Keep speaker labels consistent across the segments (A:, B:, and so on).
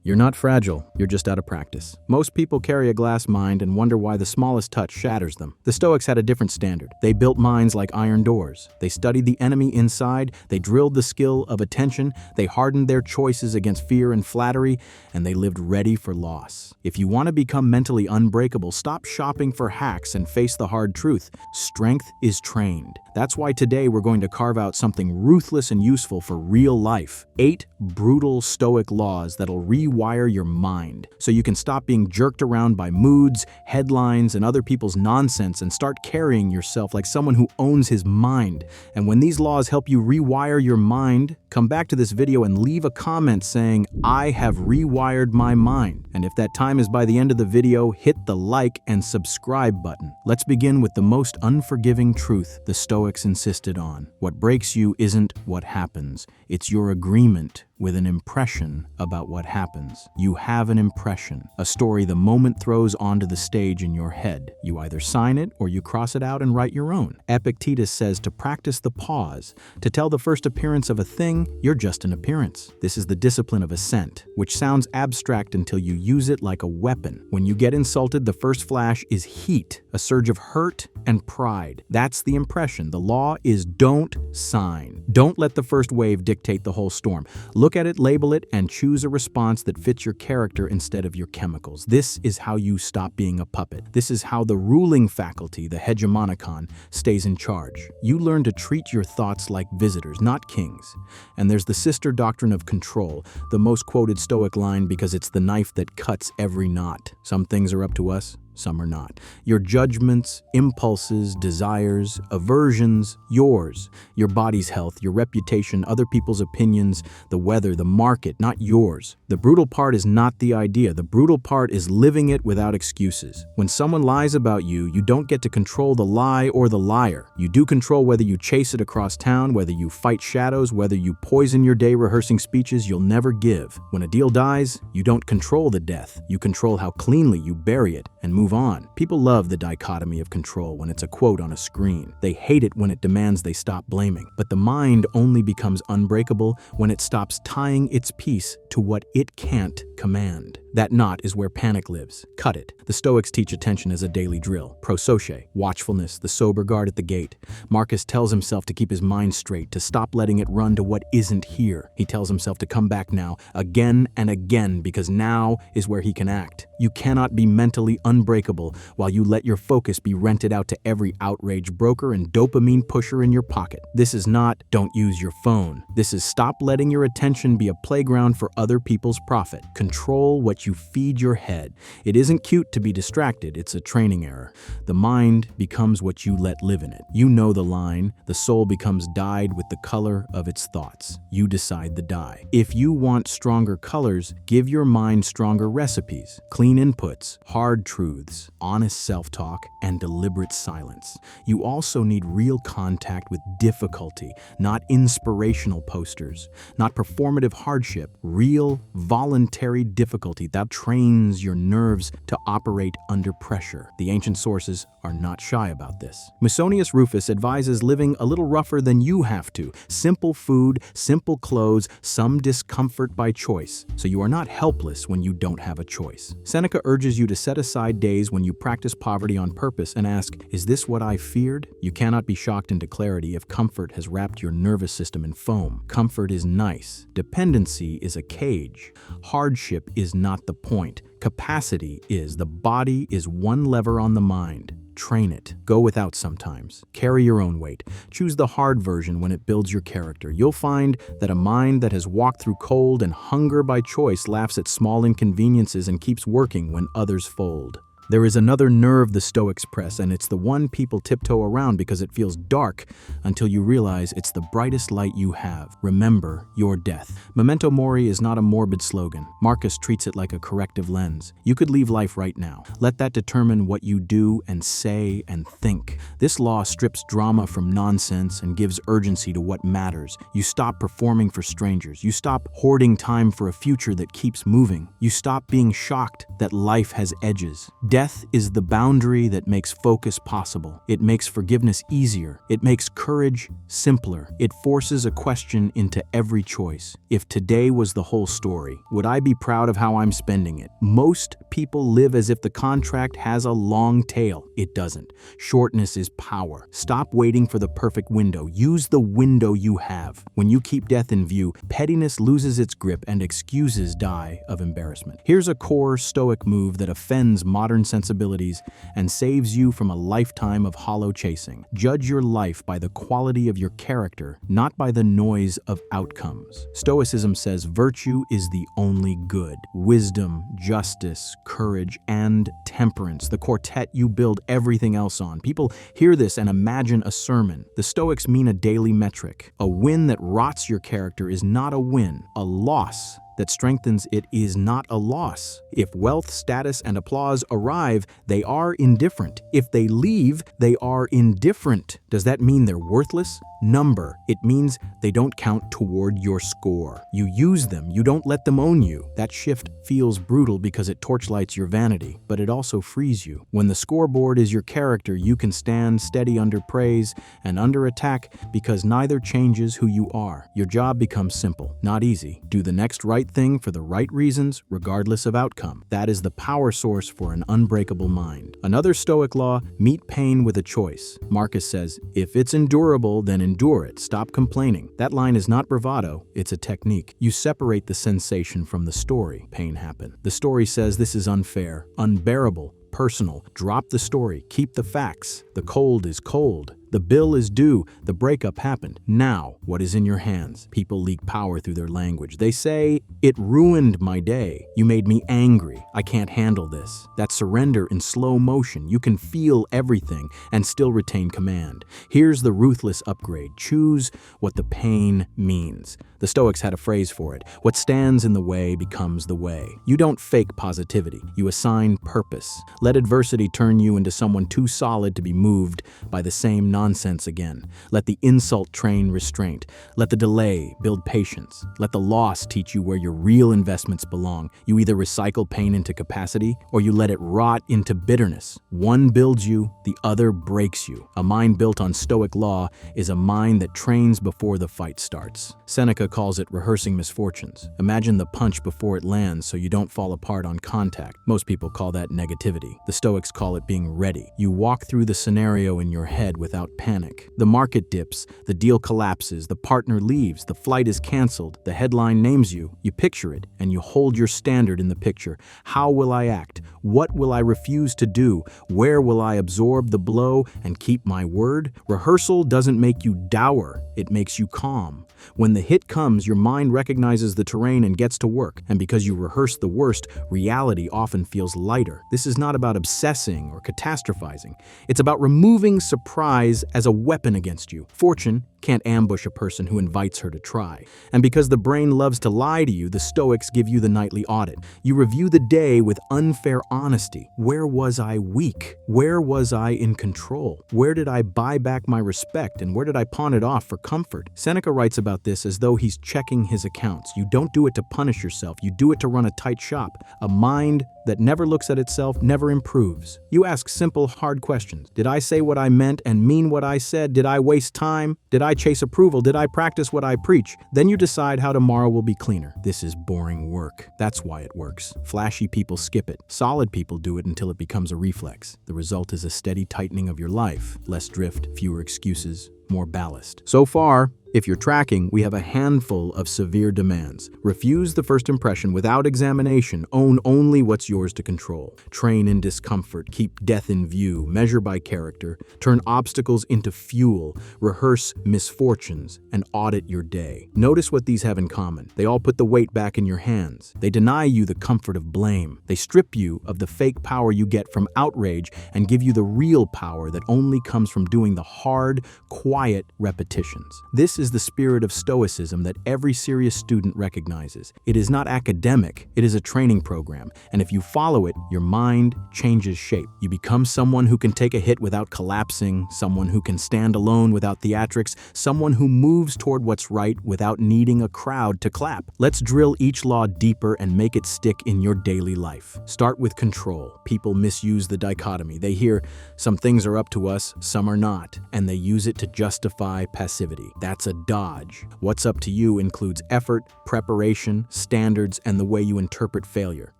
A: You're not fragile, you're just out of practice. Most people carry a glass mind and wonder why the smallest touch shatters them. The Stoics had a different standard. They built minds like iron doors. They studied the enemy inside, they drilled the skill of attention, they hardened their choices against fear and flattery, and they lived ready for loss. If you want to become mentally unbreakable, stop shopping for hacks and face the hard truth. Strength is trained. That's why today we're going to carve out something ruthless and useful for real life. 8 brutal Stoic laws that'll rewire your mind so you can stop being jerked around by moods, headlines, and other people's nonsense and start carrying yourself like someone who owns his mind. And when these laws help you rewire your mind, come back to this video and leave a comment saying, "I have rewired my mind." And if that time is by the end of the video, hit the like and subscribe button. Let's begin with the most unforgiving truth the Stoics insisted on. What breaks you isn't what happens. It's your agreement with an impression about what happens. You have an impression, a story the moment throws onto the stage in your head. You either sign it or you cross it out and write your own. Epictetus says to practice the pause. To tell the first appearance of a thing, you're just an appearance. This is the discipline of assent, which sounds abstract until you use it like a weapon. When you get insulted, the first flash is heat, a surge of hurt and pride. That's the impression. The law is don't sign. Don't let the first wave dictate the whole storm. Look at it, label it, and choose a response that fits your character instead of your chemicals. This is how you stop being a puppet. This is how the ruling faculty, the hegemonicon, stays in charge. You learn to treat your thoughts like visitors, not kings. And there's the sister doctrine of control, the most quoted Stoic line because it's the knife that cuts every knot. Some things are up to us, some are not. Your judgments, impulses, desires, aversions, yours. Your body's health, your reputation, other people's opinions, the weather, the market, not yours. The brutal part is not the idea. The brutal part is living it without excuses. When someone lies about you, you don't get to control the lie or the liar. You do control whether you chase it across town, whether you fight shadows, whether you poison your day rehearsing speeches you'll never give. When a deal dies, you don't control the death. You control how cleanly you bury it and move on. People love the dichotomy of control when it's a quote on a screen. They hate it when it demands they stop blaming. But the mind only becomes unbreakable when it stops tying its peace to what it can't command. That knot is where panic lives. Cut it. The Stoics teach attention as a daily drill. Prosoche, watchfulness, the sober guard at the gate. Marcus tells himself to keep his mind straight, to stop letting it run to what isn't here. He tells himself to come back now, again and again, because now is where he can act. You cannot be mentally unbreakable while you let your focus be rented out to every outrage broker and dopamine pusher in your pocket. This is not don't use your phone. This is stop letting your attention be a playground for other people's profit. Control what you feed your head. It isn't cute to be distracted, it's a training error. The mind becomes what you let live in it. You know the line, the soul becomes dyed with the color of its thoughts. You decide the dye. If you want stronger colors, give your mind stronger recipes. Clean inputs, hard truths, honest self-talk, and deliberate silence. You also need real contact with difficulty, not inspirational posters, not performative hardship, real, voluntary difficulty that trains your nerves to operate under pressure. The ancient sources are not shy about this. Musonius Rufus advises living a little rougher than you have to. Simple food, simple clothes, some discomfort by choice. So you are not helpless when you don't have a choice. Seneca urges you to set aside days when you practice poverty on purpose and ask, is this what I feared? You cannot be shocked into clarity if comfort has wrapped your nervous system in foam. Comfort is nice. Dependency is a cage. Hardship is not the point. Capacity is. The body is one lever on the mind. Train it. Go without sometimes. Carry your own weight. Choose the hard version when it builds your character. You'll find that a mind that has walked through cold and hunger by choice laughs at small inconveniences and keeps working when others fold. There is another nerve the Stoics press, and it's the one people tiptoe around because it feels dark until you realize it's the brightest light you have. Remember your death. Memento mori is not a morbid slogan. Marcus treats it like a corrective lens. You could leave life right now. Let that determine what you do and say and think. This law strips drama from nonsense and gives urgency to what matters. You stop performing for strangers. You stop hoarding time for a future that keeps moving. You stop being shocked that life has edges. Death is the boundary that makes focus possible. It makes forgiveness easier. It makes courage simpler. It forces a question into every choice. If today was the whole story, would I be proud of how I'm spending it? Most people live as if the contract has a long tail. It doesn't. Shortness is power. Stop waiting for the perfect window. Use the window you have. When you keep death in view, pettiness loses its grip and excuses die of embarrassment. Here's a core Stoic move that offends modern sensibilities and saves you from a lifetime of hollow chasing. Judge your life by the quality of your character, not by the noise of outcomes. Stoicism says virtue is the only good. Wisdom, justice, courage, and temperance, the quartet you build everything else on. People hear this and imagine a sermon. The Stoics mean a daily metric. A win that rots your character is not a win. A loss that strengthens it is not a loss. If wealth, status, and applause arrive, they are indifferent. If they leave, they are indifferent. Does that mean they're worthless? Number. It means they don't count toward your score. You use them, you don't let them own you. That shift feels brutal because it torchlights your vanity, but it also frees you. When the scoreboard is your character, you can stand steady under praise and under attack because neither changes who you are. Your job becomes simple, not easy. Do the next right thing for the right reasons, regardless of outcome. That is the power source for an unbreakable mind. Another Stoic law, meet pain with a choice. Marcus says, if it's endurable, then endure it. Stop complaining. That line is not bravado, it's a technique. You separate the sensation from the story. Pain happened. The story says this is unfair, unbearable, personal. Drop the story. Keep the facts. The cold is cold. The bill is due. The breakup happened. Now, what is in your hands? People leak power through their language. They say, it ruined my day. You made me angry. I can't handle this. That's surrender in slow motion. You can feel everything and still retain command. Here's the ruthless upgrade. Choose what the pain means. The Stoics had a phrase for it. What stands in the way becomes the way. You don't fake positivity. You assign purpose. Let adversity turn you into someone too solid to be moved by the same nonsense again. Let the insult train restraint. Let the delay build patience. Let the loss teach you where your real investments belong. You either recycle pain into capacity or you let it rot into bitterness. One builds you, the other breaks you. A mind built on Stoic law is a mind that trains before the fight starts. Seneca calls it rehearsing misfortunes. Imagine the punch before it lands so you don't fall apart on contact. Most people call that negativity. The Stoics call it being ready. You walk through the scenario in your head without panic. The market dips, the deal collapses, the partner leaves, the flight is canceled, the headline names you. You picture it, and you hold your standard in the picture. How will I act? What will I refuse to do? Where will I absorb the blow and keep my word? Rehearsal doesn't make you dour, it makes you calm. When the hit comes, your mind recognizes the terrain and gets to work. And because you rehearse the worst, reality often feels lighter. This is not about obsessing or catastrophizing. It's about removing surprise as a weapon against you. Fortune can't ambush a person who invites her to try. And because the brain loves to lie to you, the Stoics give you the nightly audit. You review the day with unfair honesty. Where was I weak? Where was I in control? Where did I buy back my respect and where did I pawn it off for comfort? Seneca writes about this as though he's checking his accounts. You don't do it to punish yourself. You do it to run a tight shop. A mind that never looks at itself never improves. You ask simple, hard questions. Did I say what I meant and mean what I said? Did I waste time? Did I chase approval? Did I practice what I preach? Then you decide how tomorrow will be cleaner. This is boring work. That's why it works. Flashy people skip it. Solid people do it until it becomes a reflex. The result is a steady tightening of your life. Less drift, fewer excuses, more ballast. So far, if you're tracking, we have a handful of severe demands. Refuse the first impression without examination. Own only what's yours to control. Train in discomfort. Keep death in view. Measure by character. Turn obstacles into fuel. Rehearse misfortunes and audit your day. Notice what these have in common. They all put the weight back in your hands. They deny you the comfort of blame. They strip you of the fake power you get from outrage and give you the real power that only comes from doing the hard, quiet quiet repetitions. This is the spirit of Stoicism that every serious student recognizes. It is not academic, it is a training program, and if you follow it, your mind changes shape. You become someone who can take a hit without collapsing, someone who can stand alone without theatrics, someone who moves toward what's right without needing a crowd to clap. Let's drill each law deeper and make it stick in your daily life. Start with control. People misuse the dichotomy. They hear, some things are up to us, some are not, and they use it to justify passivity. That's a dodge. What's up to you includes effort, preparation, standards, and the way you interpret failure.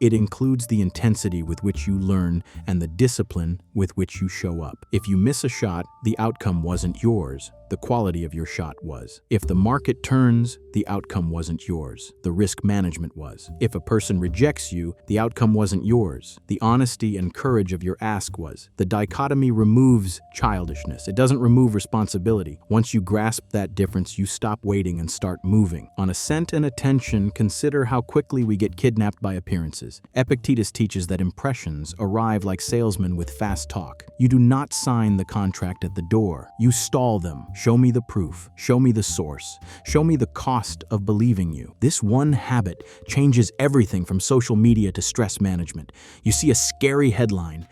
A: It includes the intensity with which you learn and the discipline with which you show up. If you miss a shot, the outcome wasn't yours. The quality of your shot was. If the market turns, the outcome wasn't yours. The risk management was. If a person rejects you, the outcome wasn't yours. The honesty and courage of your ask was. The dichotomy removes childishness. It doesn't remove responsibility. Once you grasp that difference, you stop waiting and start moving. On assent and attention, consider how quickly we get kidnapped by appearances. Epictetus teaches that impressions arrive like salesmen with fast talk. You do not sign the contract at the door. You stall them. Show me the proof. Show me the source. Show me the cost of believing you. This one habit changes everything from social media to stress management. You see a scary headline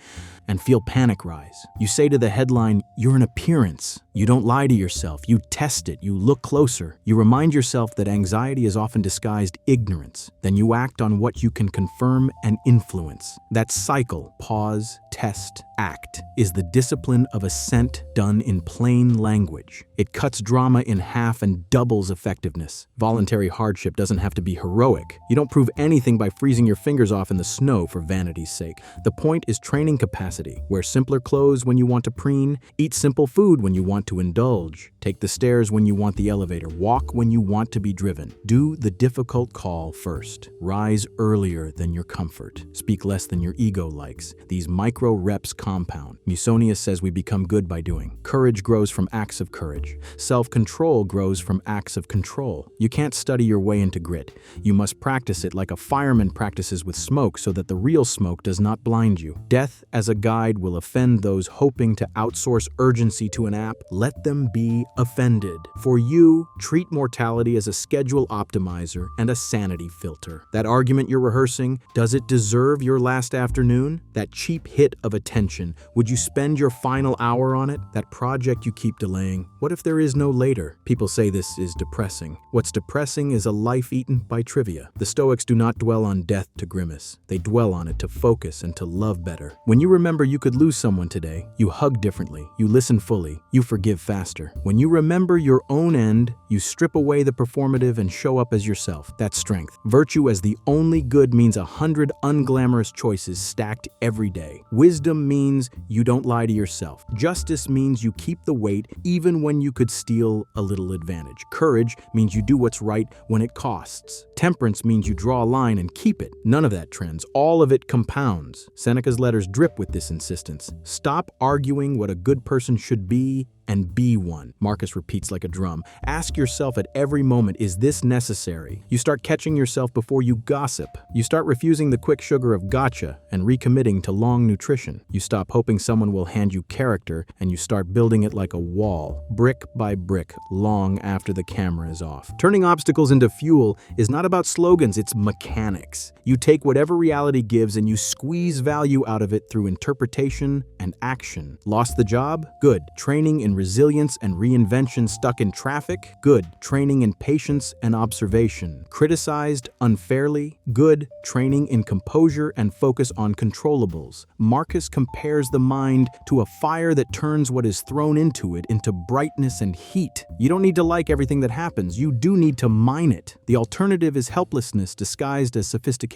A: and feel panic rise. You say to the headline, "You're an appearance." You don't lie to yourself. You test it. You look closer. You remind yourself that anxiety is often disguised ignorance. Then you act on what you can confirm and influence. That cycle, pause, test, act, is the discipline of assent done in plain language. It cuts drama in half and doubles effectiveness. Voluntary hardship doesn't have to be heroic. You don't prove anything by freezing your fingers off in the snow for vanity's sake. The point is training capacity. Wear simpler clothes when you want to preen. Eat simple food when you want to indulge. Take the stairs when you want the elevator. Walk when you want to be driven. Do the difficult call first. Rise earlier than your comfort. Speak less than your ego likes. These micro reps compound. Musonius says we become good by doing. Courage grows from acts of courage. Self-control grows from acts of control. You can't study your way into grit. You must practice it like a fireman practices with smoke so that the real smoke does not blind you. Death as a guide will offend those hoping to outsource urgency to an app. Let them be offended. For you, treat mortality as a schedule optimizer and a sanity filter. That argument you're rehearsing, does it deserve your last afternoon? That cheap hit of attention, would you spend your final hour on it? That project you keep delaying, what if there is no later? People say this is depressing. What's depressing is a life eaten by trivia. The Stoics do not dwell on death to grimace. They dwell on it to focus and to love better. When you remember you could lose someone today, you hug differently, you listen fully, you forgive faster. When you remember your own end, you strip away the performative and show up as yourself. That's strength. Virtue as the only good means 100 unglamorous choices stacked every day. Wisdom means you don't lie to yourself. Justice means you keep the weight even when you could steal a little advantage. Courage means you do what's right when it costs. Temperance means you draw a line and keep it. None of that trends. All of it compounds. Seneca's letters drip with this insistence. Stop arguing what a good person should be and be one. Marcus repeats like a drum. Ask yourself at every moment, is this necessary? You start catching yourself before you gossip. You start refusing the quick sugar of gotcha and recommitting to long nutrition. You stop hoping someone will hand you character and you start building it like a wall, brick by brick, long after the camera is off. Turning obstacles into fuel is not about slogans, it's mechanics. You take whatever reality gives and you squeeze value out of it through interpretation and action. Lost the job? Good. Training in resilience and reinvention stuck in traffic? Good. Training in patience and observation. Criticized unfairly? Good. Training in composure and focus on controllables. Marcus compares the mind to a fire that turns what is thrown into it into brightness and heat. You don't need to like everything that happens. You do need to mine it. The alternative is helplessness disguised as sophistication.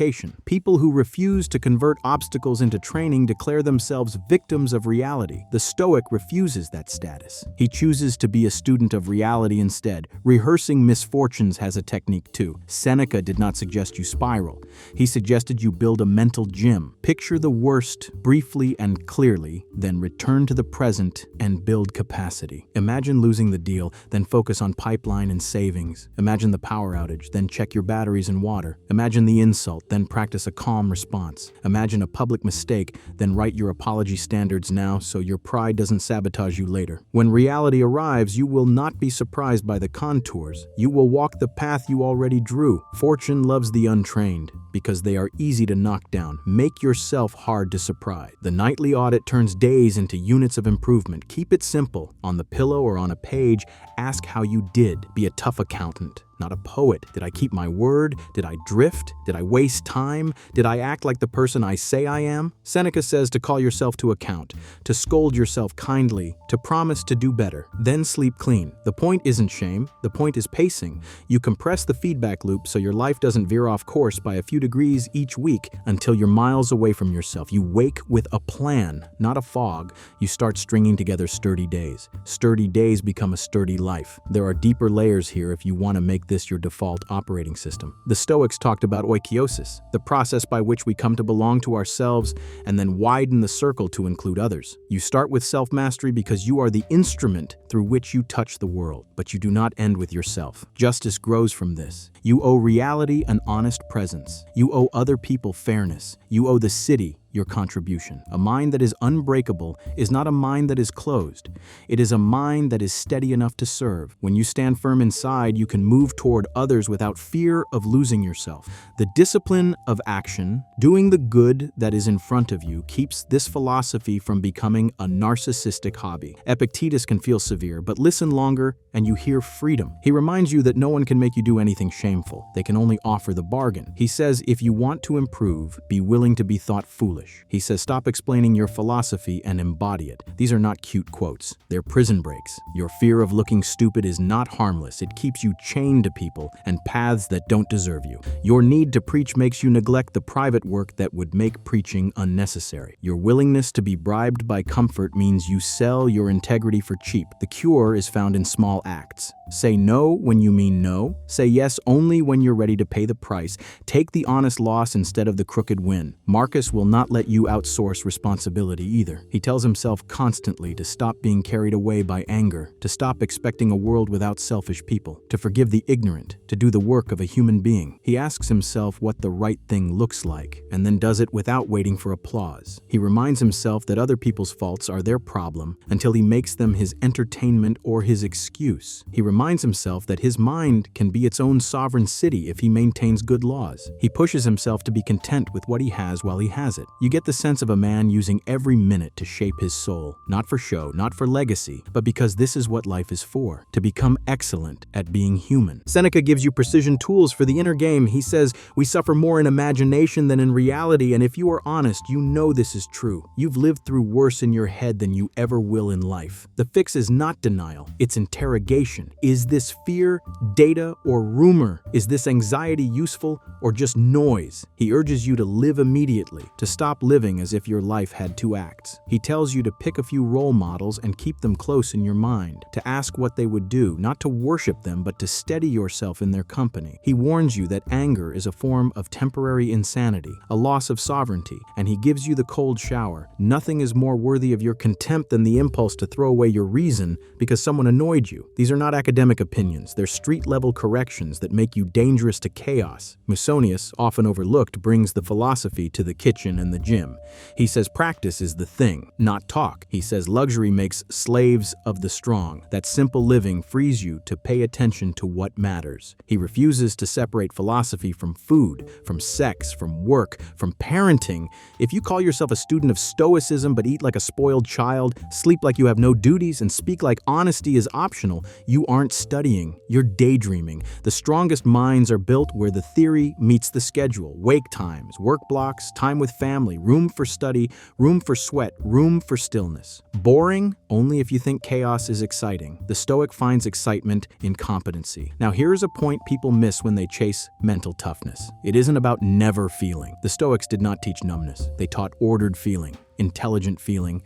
A: People who refuse to convert obstacles into training declare themselves victims of reality. The Stoic refuses that status. He chooses to be a student of reality instead. said, rehearsing misfortunes has a technique too. Seneca did not suggest you spiral. He suggested you build a mental gym. Picture the worst briefly and clearly, then return to the present and build capacity. Imagine losing the deal, then focus on pipeline and savings. Imagine the power outage, then check your batteries and water. Imagine the insult, then practice a calm response. Imagine a public mistake, then write your apology standards now so your pride doesn't sabotage you later. When reality arrives, you will not be surprised by the contours. You will walk the path you already drew. Fortune loves the untrained because they are easy to knock down. Make yourself hard to surprise. The nightly audit turns days into units of improvement. Keep it simple. On the pillow or on a page, ask how you did. Be a tough accountant, not a poet. Did I keep my word? Did I drift? Did I waste time? Did I act like the person I say I am? Seneca says to call yourself to account, to scold yourself kindly, to promise to do better, then sleep clean. The point isn't shame, the point is pacing. You compress the feedback loop so your life doesn't veer off course by a few degrees each week until you're miles away from yourself. You wake with a plan, not a fog. You start stringing together sturdy days. Sturdy days become a sturdy life. There are deeper layers here if you want to make this your default operating system. The Stoics talked about oikiosis, the process by which we come to belong to ourselves and then widen the circle to include others. You start with self-mastery because you are the instrument through which you touch the world, but you do not end with yourself. Justice grows from this. You owe reality an honest presence. You owe other people fairness. You owe the city your contribution. A mind that is unbreakable is not a mind that is closed. It is a mind that is steady enough to serve. When you stand firm inside, you can move toward others without fear of losing yourself. The discipline of action, doing the good that is in front of you, keeps this philosophy from becoming a narcissistic hobby. Epictetus can feel severe, but listen longer and you hear freedom. He reminds you that no one can make you do anything shameful. They can only offer the bargain. He says, if you want to improve, be willing to be thought foolish. He says, stop explaining your philosophy and embody it. These are not cute quotes. They're prison breaks. Your fear of looking stupid is not harmless. It keeps you chained to people and paths that don't deserve you. Your need to preach makes you neglect the private work that would make preaching unnecessary. Your willingness to be bribed by comfort means you sell your integrity for cheap. The cure is found in small acts. Say no when you mean no. Say yes only when you're ready to pay the price. Take the honest loss instead of the crooked win. Marcus will not let you outsource responsibility either. He tells himself constantly to stop being carried away by anger, to stop expecting a world without selfish people, to forgive the ignorant, to do the work of a human being. He asks himself what the right thing looks like, and then does it without waiting for applause. He reminds himself that other people's faults are their problem until he makes them his entertainment or his excuse. He reminds himself that his mind can be its own sovereign city if he maintains good laws. He pushes himself to be content with what he has while he has it. You get the sense of a man using every minute to shape his soul, not for show, not for legacy, but because this is what life is for, to become excellent at being human. Seneca gives you precision tools for the inner game. He says, we suffer more in imagination than in reality, and if you are honest, you know this is true. You've lived through worse in your head than you ever will in life. The fix is not denial, it's interrogation. Is this fear, data, or rumor? Is this anxiety useful or just noise? He urges you to live immediately, to stop living as if your life had two acts. He tells you to pick a few role models and keep them close in your mind, to ask what they would do, not to worship them, but to steady yourself in their company. He warns you that anger is a form of temporary insanity, a loss of sovereignty, and he gives you the cold shower. Nothing is more worthy of your contempt than the impulse to throw away your reason because someone annoyed you. These are not academic opinions, they're street-level corrections that make you dangerous to chaos. Musonius, often overlooked, brings the philosophy to the kitchen and the gym. He says practice is the thing, not talk. He says luxury makes slaves of the strong. That simple living frees you to pay attention to what matters. He refuses to separate philosophy from food, from sex, from work, from parenting. If you call yourself a student of Stoicism but eat like a spoiled child, sleep like you have no duties, and speak like honesty is optional, you aren't studying, you're daydreaming. The strongest minds are built where the theory meets the schedule. Wake times, work blocks, time with family, room for study, room for sweat, room for stillness. Boring? Only if you think chaos is exciting. The Stoic finds excitement in competency. Now here's a point people miss when they chase mental toughness. It isn't about never feeling. The Stoics did not teach numbness. They taught ordered feeling. intelligent feeling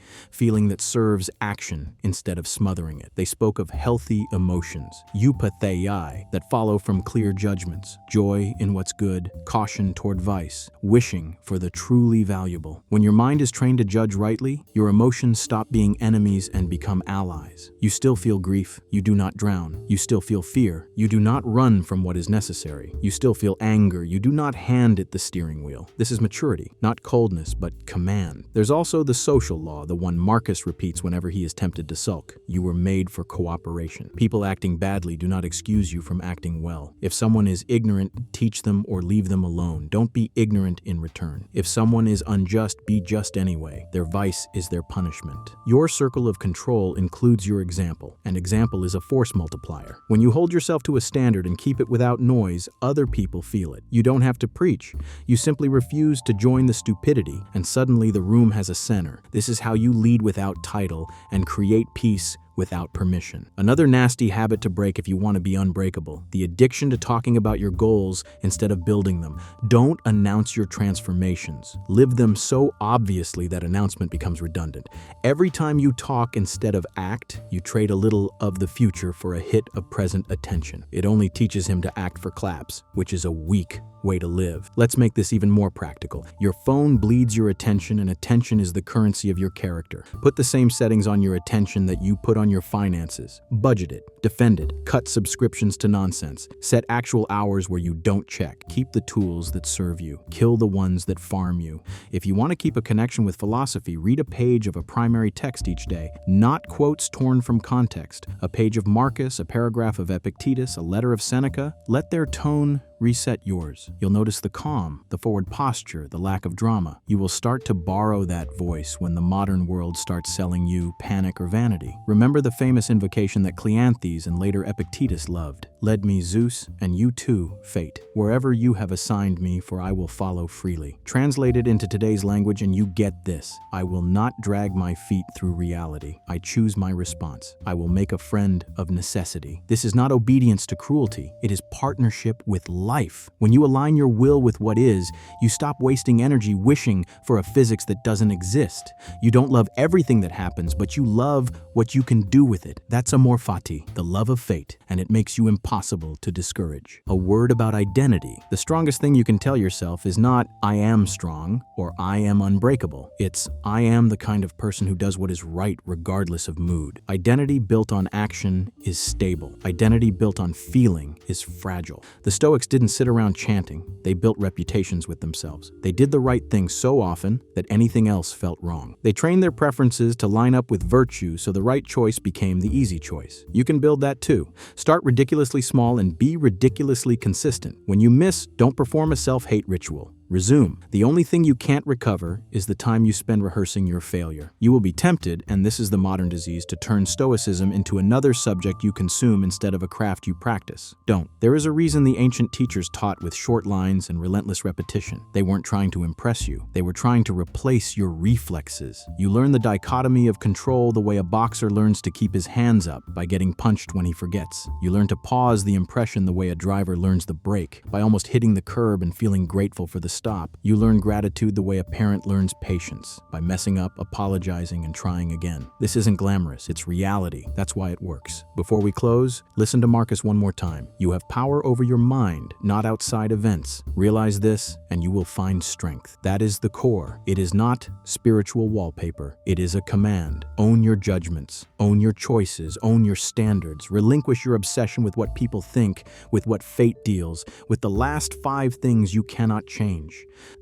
A: that serves action instead of smothering it. They spoke of healthy emotions, eupathei, that follow from clear judgments, joy in what's good, caution toward vice, wishing for the truly valuable. When your mind is trained to judge rightly, your emotions stop being enemies and become allies. You still feel grief, you do not drown. You still feel fear, you do not run from what is necessary. You still feel anger, you do not hand it the steering wheel. This is maturity, not coldness, but command. There's also the social law, the one Marcus repeats whenever he is tempted to sulk. You were made for cooperation. People acting badly do not excuse you from acting well. If someone is ignorant, teach them or leave them alone. Don't be ignorant in return. If someone is unjust, be just anyway. Their vice is their punishment. Your circle of control includes your example, and example is a force multiplier. When you hold yourself to a standard and keep it without noise, other people feel it. You don't have to preach. You simply refuse to join the stupidity, and suddenly the room has a center. This is how you lead without title and create peace without permission. Another nasty habit to break if you want to be unbreakable: the addiction to talking about your goals instead of building them. Don't announce your transformations. Live them so obviously that announcement becomes redundant. Every time you talk instead of act, you trade a little of the future for a hit of present attention. It only teaches him to act for claps, which is a weak way to live. Let's make this even more practical. Your phone bleeds your attention, and attention is the currency of your character. Put the same settings on your attention that you put on your finances. Budget it, defend it, cut subscriptions to nonsense. Set actual hours where you don't check. Keep the tools that serve you. Kill the ones that farm you. If you want to keep a connection with philosophy, read a page of a primary text each day, not quotes torn from context. A page of Marcus, a paragraph of Epictetus, a letter of Seneca. Let their tone reset yours. You'll notice the calm, the forward posture, the lack of drama. You will start to borrow that voice when the modern world starts selling you panic or vanity. Remember the famous invocation that Cleanthes and later Epictetus loved. Led me Zeus, and you too, fate. Wherever you have assigned me, for I will follow freely. Translate it into today's language and you get this: I will not drag my feet through reality. I choose my response. I will make a friend of necessity. This is not obedience to cruelty. It is partnership with life. When you align your will with what is, you stop wasting energy wishing for a physics that doesn't exist. You don't love everything that happens, but you love what you can do with it. That's amor fati, the love of fate, and it makes you impossible to discourage. A word about identity. The strongest thing you can tell yourself is not "I am strong" or "I am unbreakable." It's "I am the kind of person who does what is right regardless of mood." Identity built on action is stable. Identity built on feeling is fragile. The Stoics didn't sit around chanting. They built reputations with themselves. They did the right thing so often that anything else felt wrong. They trained their preferences to line up with virtue, so the right choice became the easy choice. You can build that too. Start ridiculously small and be ridiculously consistent. When you miss, don't perform a self-hate ritual. Resume. The only thing you can't recover is the time you spend rehearsing your failure. You will be tempted, and this is the modern disease, to turn Stoicism into another subject you consume instead of a craft you practice. Don't. There is a reason the ancient teachers taught with short lines and relentless repetition. They weren't trying to impress you. They were trying to replace your reflexes. You learn the dichotomy of control the way a boxer learns to keep his hands up by getting punched when he forgets. You learn to pause the impression the way a driver learns the brake, by almost hitting the curb and feeling grateful for the stop. You learn gratitude the way a parent learns patience, by messing up, apologizing, and trying again. This isn't glamorous, it's reality. That's why it works. Before we close, listen to Marcus one more time. You have power over your mind, not outside events. Realize this, and you will find strength. That is the core. It is not spiritual wallpaper. It is a command. Own your judgments. Own your choices. Own your standards. Relinquish your obsession with what people think, with what fate deals, with the last 5 things you cannot change.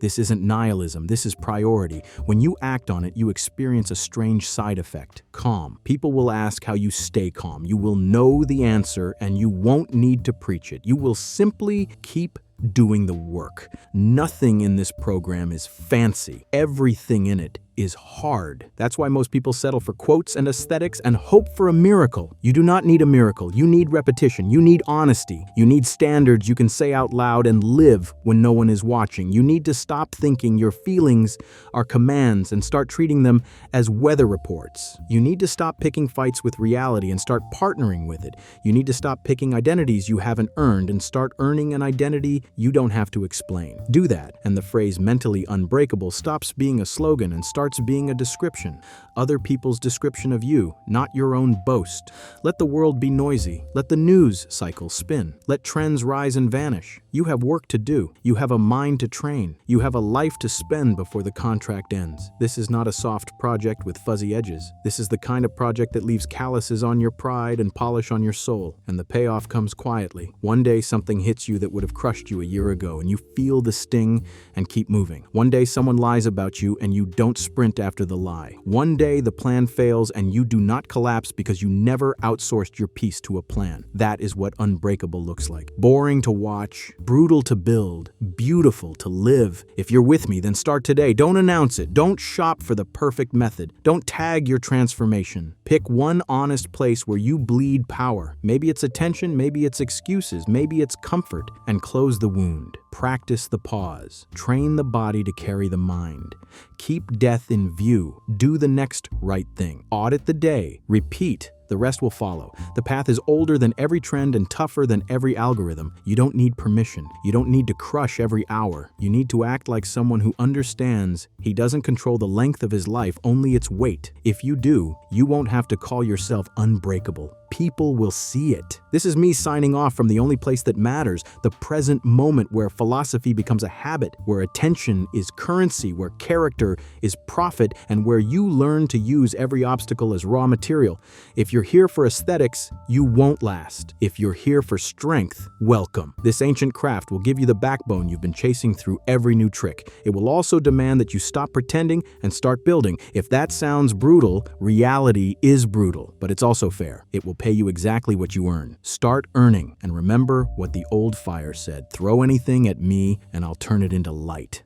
A: This isn't nihilism, this is priority. When you act on it, you experience a strange side effect: calm. People will ask how you stay calm. You will know the answer, and you won't need to preach it. You will simply keep doing the work. Nothing in this program is fancy. Everything in it is hard. That's why most people settle for quotes and aesthetics and hope for a miracle. You do not need a miracle. You need repetition. You need honesty. You need standards you can say out loud and live when no one is watching. You need to stop thinking your feelings are commands and start treating them as weather reports. You need to stop picking fights with reality and start partnering with it. You need to stop picking identities you haven't earned and start earning an identity you don't have to explain. Do that, and the phrase mentally unbreakable stops being a slogan and starts starts being a description, other people's description of you, not your own boast. Let the world be noisy. Let the news cycle spin. Let trends rise and vanish. You have work to do. You have a mind to train. You have a life to spend before the contract ends. This is not a soft project with fuzzy edges. This is the kind of project that leaves calluses on your pride and polish on your soul, and the payoff comes quietly. One day something hits you that would have crushed you a year ago, and you feel the sting and keep moving. One day someone lies about you and you don't sprint after the lie. One day the plan fails and you do not collapse because you never outsourced your piece to a plan. That is what unbreakable looks like. Boring to watch, brutal to build, beautiful to live. If you're with me, then start today. Don't announce it. Don't shop for the perfect method. Don't tag your transformation. Pick one honest place where you bleed power. Maybe it's attention, maybe it's excuses, maybe it's comfort, and close the wound. Practice the pause. Train the body to carry the mind. Keep death in view. Do the next right thing. Audit the day. Repeat. The rest will follow. The path is older than every trend and tougher than every algorithm. You don't need permission. You don't need to crush every hour. You need to act like someone who understands he doesn't control the length of his life, only its weight. If you do, you won't have to call yourself unbreakable. People will see it. This is me signing off from the only place that matters, the present moment, where philosophy becomes a habit, where attention is currency, where character is profit, and where you learn to use every obstacle as raw material. If you're here for aesthetics, you won't last. If you're here for strength, welcome. This ancient craft will give you the backbone you've been chasing through every new trick. It will also demand that you stop pretending and start building. If that sounds brutal, reality is brutal, but it's also fair. It will pay you exactly what you earn. Start earning, and remember what the old fire said: throw anything at me and I'll turn it into light.